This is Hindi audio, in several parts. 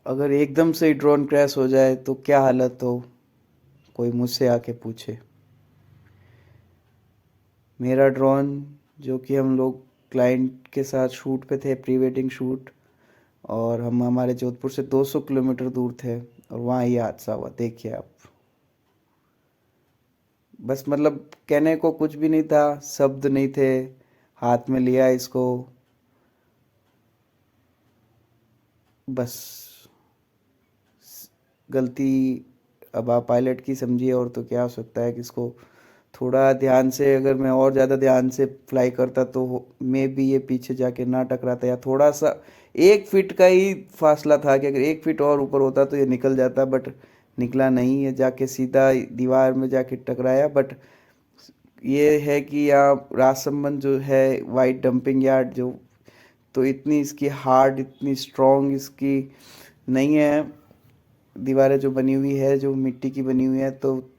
अगर एकदम से ही ड्रोन क्रैश हो जाए तो क्या हालत हो, कोई मुझसे आके पूछे। मेरा ड्रोन, जो कि हम लोग क्लाइंट के साथ शूट पे थे, प्री वेडिंग शूट, और हम हमारे जोधपुर से 200 किलोमीटर दूर थे, और वहाँ ये हादसा हुआ। देखिए आप, बस मतलब कहने को कुछ भी नहीं था, शब्द नहीं थे, हाथ में लिया इसको, बस गलती अब आप पायलट की समझिए, और तो क्या हो सकता है कि इसको थोड़ा ध्यान से, अगर मैं और ज़्यादा ध्यान से फ्लाई करता तो मे भी ये पीछे जाके ना टकराता, या थोड़ा सा 1 फीट का ही फासला था कि अगर 1 फीट और ऊपर होता तो ये निकल जाता, बट निकला नहीं, ये जाके सीधा दीवार में जाके टकराया। बट ये है कि यहाँ राजसमंद जो है, वाइट डंपिंग यार्ड जो, तो इतनी इसकी हार्ड, इतनी स्ट्रॉन्ग इसकी नहीं है दीवारें जो बनी हुई है, जो मिट्टी की बनी हुई है, तो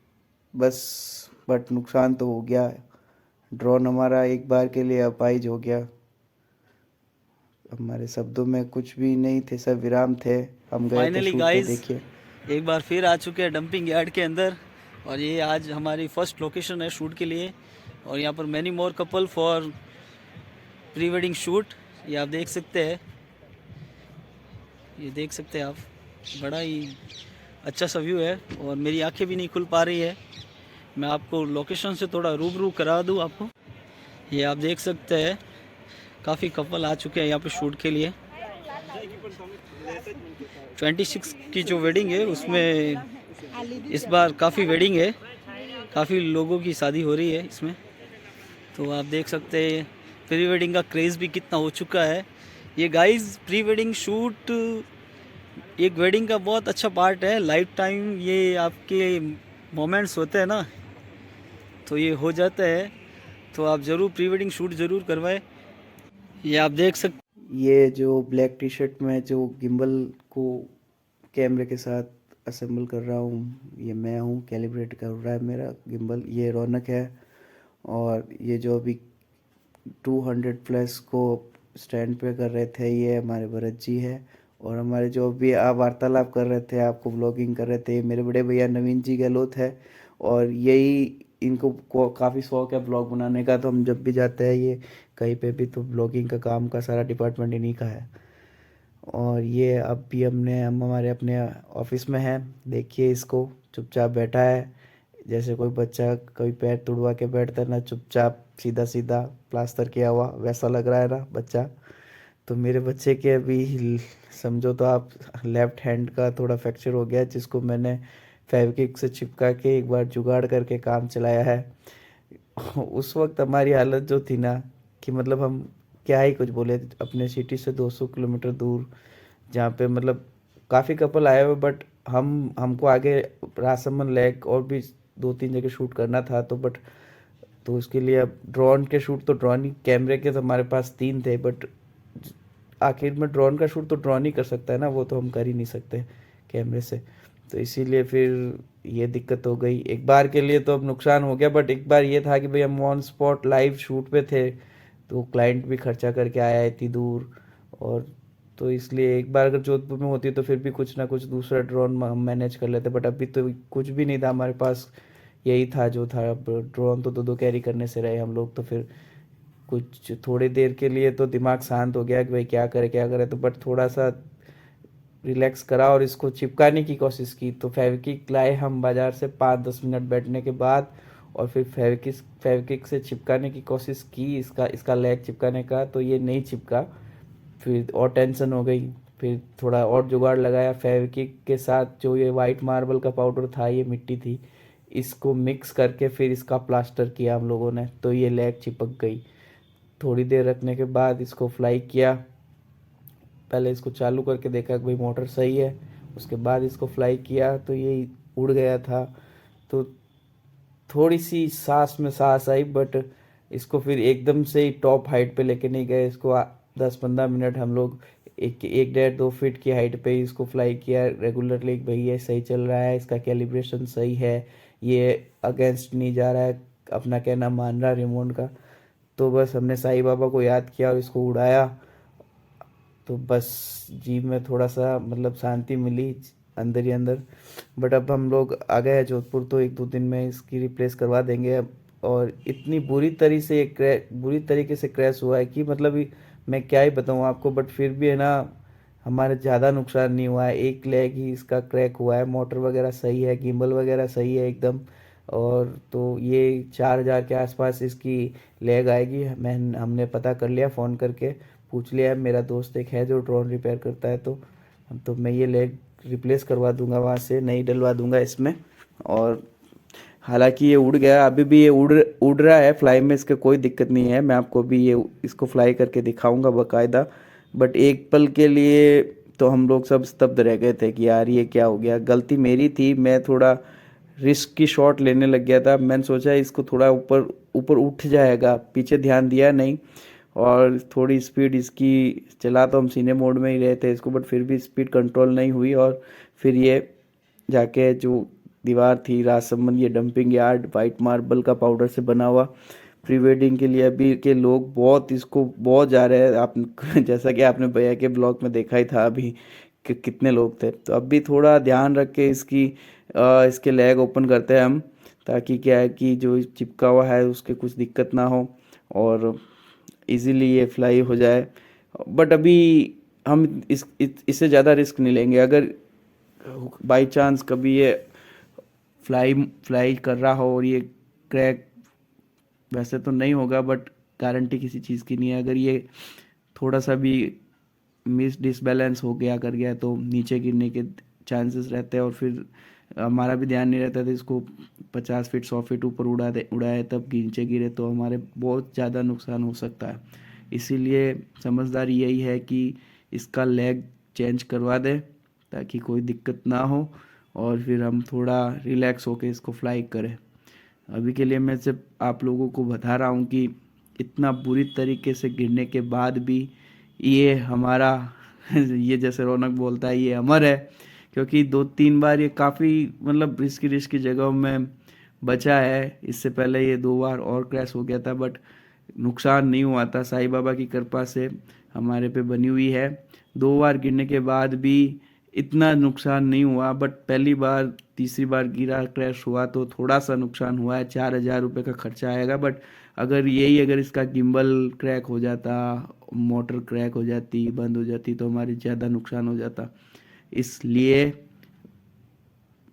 बस, बट नुकसान तो हो गया। ड्रोन हमारा एक बार के लिए अपाहिज हो गया। हमारे शब्दों में कुछ भी नहीं थे, सब विराम थे। हम गए थे फाइनली शूट पे, गाइस, देखिए। एक बार फिर आ चुके हैं डंपिंग यार्ड के अंदर। और ये आज हमारी फर्स्ट लोकेशन है शूट के लिए। और यहाँ पर many more couple for pre wedding shoot. ये आप देख सकते हैं, ये देख सकते हैं आप, बड़ा ही अच्छा सा व्यू है। और मेरी आंखें भी नहीं खुल पा रही है। मैं आपको लोकेशन से थोड़ा रूबरू करा दूँ आपको। ये आप देख सकते हैं, काफ़ी कपल आ चुके हैं यहाँ पे शूट के लिए। 26 की जो वेडिंग है उसमें इस बार काफ़ी वेडिंग है, काफ़ी लोगों की शादी हो रही है इसमें। तो आप देख सकते हैं प्री वेडिंग का क्रेज़ भी कितना हो चुका है। ये गाइस, प्री वेडिंग शूट एक वेडिंग का बहुत अच्छा पार्ट है। लाइफ टाइम ये आपके मोमेंट्स होते हैं ना, तो ये हो जाता है। तो आप ज़रूर प्री वेडिंग शूट ज़रूर करवाएं। ये आप देख सकते। ये जो ब्लैक टी शर्ट में जो गिम्बल को कैमरे के साथ असेंबल कर रहा हूँ, ये मैं हूँ। कैलिब्रेट कर रहा है मेरा गिम्बल, ये रौनक है। और ये जो अभी 200 प्लस को स्टैंड पे कर रहे थे, ये हमारे भरत जी है। और हमारे जो अभी आप वार्तालाप कर रहे थे, आपको ब्लॉगिंग कर रहे थे, ये मेरे बड़े भैया नवीन जी गहलोत है। और यही इनको काफ़ी शौक है ब्लॉग बनाने का, तो हम जब भी जाते हैं ये कहीं पे भी, तो ब्लॉगिंग का काम का सारा डिपार्टमेंट इन्हीं का है। और ये अब भी हम हमारे अपने ऑफिस में हैं। देखिए इसको, चुपचाप बैठा है, जैसे कोई बच्चा कोई पैर तुड़वा के बैठता है ना, चुपचाप सीधा सीधा प्लास्टर किया हुआ, वैसा लग रहा है ना बच्चा। तो मेरे बच्चे के अभी समझो तो आप, लेफ्ट हैंड का थोड़ा फ्रैक्चर हो गया, जिसको मैंने फेविक्विक से चिपका के एक बार जुगाड़ करके काम चलाया है। उस वक्त हमारी हालत जो थी ना, कि मतलब हम क्या ही कुछ बोले। अपने सिटी से 200 किलोमीटर दूर, जहाँ पे मतलब काफ़ी कपल आए हुए, बट हमको आगे राजसमंद लेक और भी 2-3 जगह शूट करना था, तो बट तो उसके लिए अब ड्रोन के शूट, तो ड्रोन ही कैमरे के तो हमारे पास 3 थे, बट आखिर में ड्रोन का शूट तो ड्रोन ही कर सकता है ना, वो तो हम कर ही नहीं सकते कैमरे से। तो इसीलिए फिर ये दिक्कत हो गई एक बार के लिए, तो अब नुकसान हो गया। बट एक बार ये था कि भाई हम ऑन स्पॉट लाइव शूट पे थे, तो क्लाइंट भी खर्चा करके आया है इतनी दूर। और तो इसलिए एक बार अगर जोधपुर में होती तो फिर भी कुछ ना कुछ दूसरा ड्रोन हम मैनेज कर लेते, बट अभी तो कुछ भी नहीं था हमारे पास। यही था जो था। अब ड्रोन तो 2-2 कैरी करने से रहे हम लोग, तो फिर कुछ थोड़ी देर के लिए तो दिमाग शांत हो गया कि भाई क्या करे क्या करे, तो बट थोड़ा सा रिलैक्स करा और इसको चिपकाने की कोशिश की। तो फेविक्विक लाए हम बाज़ार से 5-10 मिनट बैठने के बाद, और फिर फेविक्विक फेविक्विक से चिपकाने की कोशिश की, इसका इसका लेग चिपकाने का, तो ये नहीं चिपका। फिर और टेंशन हो गई। फिर थोड़ा और जुगाड़ लगाया फेविक्विक के साथ, जो ये वाइट मार्बल का पाउडर था, ये मिट्टी थी, इसको मिक्स करके फिर इसका प्लास्टर किया हम लोगों ने, तो ये लेग चिपक गई। थोड़ी देर रखने के बाद इसको फ्लाई किया। पहले इसको चालू करके देखा कि भाई मोटर सही है, उसके बाद इसको फ्लाई किया, तो ये उड़ गया था। तो थोड़ी सी सांस में सांस आई, बट इसको फिर एकदम से ही टॉप हाइट पे लेके नहीं गए इसको। 10-15 मिनट हम लोग एक 1.5-2 फीट की हाइट पे ही इसको फ्लाई किया रेगुलरली। भाई ये सही चल रहा है, इसका कैलिब्रेशन सही है, ये अगेंस्ट नहीं जा रहा है, अपना कहना मान रहा है रिमोट का। तो बस हमने साईं बाबा को याद किया और इसको उड़ाया। तो बस जीप में थोड़ा सा मतलब शांति मिली अंदर ही अंदर। बट अब हम लोग आ गए हैं जोधपुर, तो 1-2 दिन में इसकी रिप्लेस करवा देंगे अब। और इतनी बुरी तरीके से क्रैश हुआ है कि मतलब मैं क्या ही बताऊँ आपको। बट फिर भी है ना, हमारे ज़्यादा नुकसान नहीं हुआ है, एक लेग ही इसका क्रैक हुआ है, मोटर वगैरह सही है, गिम्बल वगैरह सही है एकदम। और तो ये 4,000 के आसपास इसकी लेग आएगी। हमने पता कर लिया, फ़ोन करके पूछ लिया है, मेरा दोस्त एक है जो ड्रोन रिपेयर करता है, तो मैं ये लेग रिप्लेस करवा दूंगा, वहाँ से नई डलवा दूंगा इसमें। और हालांकि ये उड़ गया, अभी भी ये उड़ रहा है फ्लाई में, इसका कोई दिक्कत नहीं है। मैं आपको भी ये इसको फ्लाई करके दिखाऊंगा बाकायदा। बट एक पल के लिए तो हम लोग सब स्तब्ध रह गए थे कि यार ये क्या हो गया। गलती मेरी थी, मैं थोड़ा रिस्क की शॉट लेने लग गया था। मैंने सोचा इसको थोड़ा ऊपर ऊपर उठ जाएगा, पीछे ध्यान दिया नहीं। और थोड़ी स्पीड इसकी चला तो हम सीने मोड में ही रहे थे इसको, बट फिर भी स्पीड कंट्रोल नहीं हुई। और फिर ये जाके जो दीवार थी राजसमंद, ये डंपिंग यार्ड वाइट मार्बल का पाउडर से बना हुआ, प्री वेडिंग के लिए अभी के लोग बहुत इसको बहुत जा रहे हैं। आप जैसा कि आपने भैया के ब्लॉग में देखा ही था अभी कि कितने लोग थे। तो अब भी थोड़ा ध्यान रख के इसके लेग ओपन करते हैं हम, ताकि क्या है कि जो चिपका हुआ है उसके कुछ दिक्कत ना हो और इजीली ये फ्लाई हो जाए। बट अभी हम इससे ज़्यादा रिस्क नहीं लेंगे। अगर बाई चांस कभी ये फ्लाई फ्लाई कर रहा हो और ये क्रैक, वैसे तो नहीं होगा बट गारंटी किसी चीज़ की नहीं है, अगर ये थोड़ा सा भी मिस डिसबैलेंस हो गया कर गया तो नीचे गिरने के चांसेस रहते हैं। और फिर हमारा भी ध्यान नहीं रहता था, इसको 50 फीट 100 फीट ऊपर उड़ाए तब नीचे गिरे तो हमारे बहुत ज़्यादा नुकसान हो सकता है। इसीलिए समझदारी यही है कि इसका लेग चेंज करवा दें ताकि कोई दिक्कत ना हो और फिर हम थोड़ा रिलैक्स होकर इसको फ्लाई करें। अभी के लिए मैं सिर्फ आप लोगों को बता रहा हूँ कि इतना बुरी तरीके से गिरने के बाद भी ये हमारा ये जैसे रौनक बोलता है, ये अमर है। क्योंकि 2-3 बार ये काफ़ी मतलब रिस्की जगहों में बचा है। इससे पहले ये 2 बार और क्रैश हो गया था बट नुकसान नहीं हुआ था, साईं बाबा की कृपा से हमारे पे बनी हुई है। 2 बार गिरने के बाद भी इतना नुकसान नहीं हुआ, बट पहली बार तीसरी बार गिरा क्रैश हुआ तो थोड़ा सा नुकसान हुआ है। 4,000 रुपये का खर्चा आएगा। बट अगर इसका गिम्बल क्रैक हो जाता, मोटर क्रैक हो जाती, बंद हो जाती तो हमारी ज़्यादा नुकसान हो जाता। इसलिए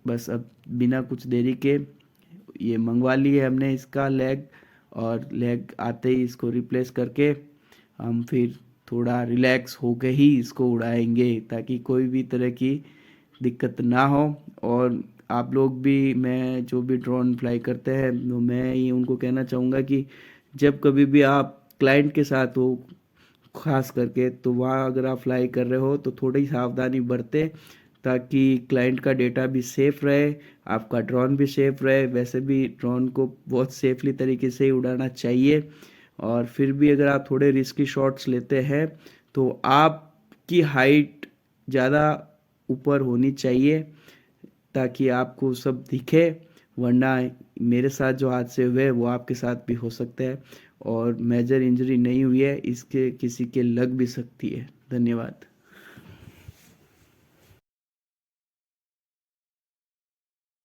बस अब बिना कुछ देरी के ये मंगवा लिए हमने इसका लेग, और लेग आते ही इसको रिप्लेस करके हम फिर थोड़ा रिलैक्स होके ही इसको उड़ाएंगे ताकि कोई भी तरह की दिक्कत ना हो। और आप लोग भी, मैं जो भी ड्रोन फ्लाई करते हैं तो मैं ये उनको कहना चाहूँगा कि जब कभी भी आप क्लाइंट के साथ हो खास करके, तो वहाँ अगर आप फ्लाई कर रहे हो तो थोड़ी सावधानी बरतें ताकि क्लाइंट का डेटा भी सेफ रहे, आपका ड्रोन भी सेफ रहे। वैसे भी ड्रोन को बहुत सेफली तरीके से ही उड़ाना चाहिए। और फिर भी अगर आप थोड़े रिस्की शॉट्स लेते हैं तो आपकी हाइट ज़्यादा ऊपर होनी चाहिए ताकि आपको सब दिखे, वरना मेरे साथ जो हादसे हुए वो आपके साथ भी हो सकते हैं। और मेजर इंजरी नहीं हुई है, इसके किसी के लग भी सकती है। धन्यवाद।